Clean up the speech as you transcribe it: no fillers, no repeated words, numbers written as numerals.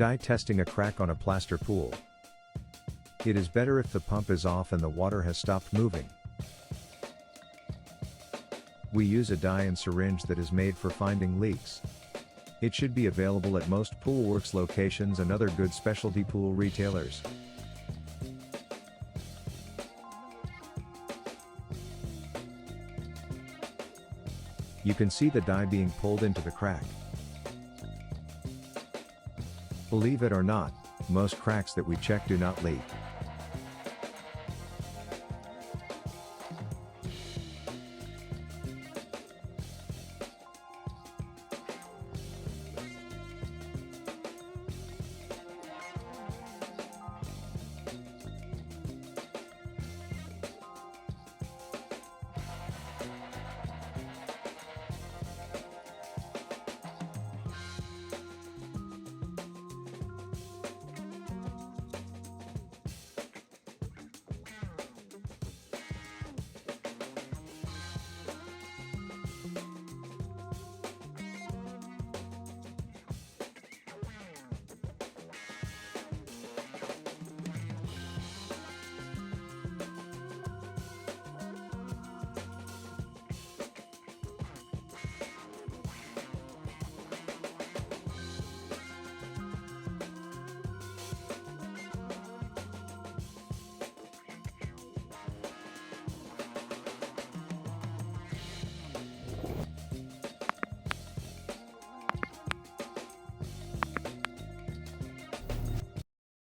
Dye testing a crack on a plaster pool. It is better if the pump is off and the water has stopped moving. We use a dye and syringe that is made for finding leaks. It should be available at most Pool Works locations and other good specialty pool retailers. You can see the dye being pulled into the crack. Believe it or not, most cracks that we check do not leak.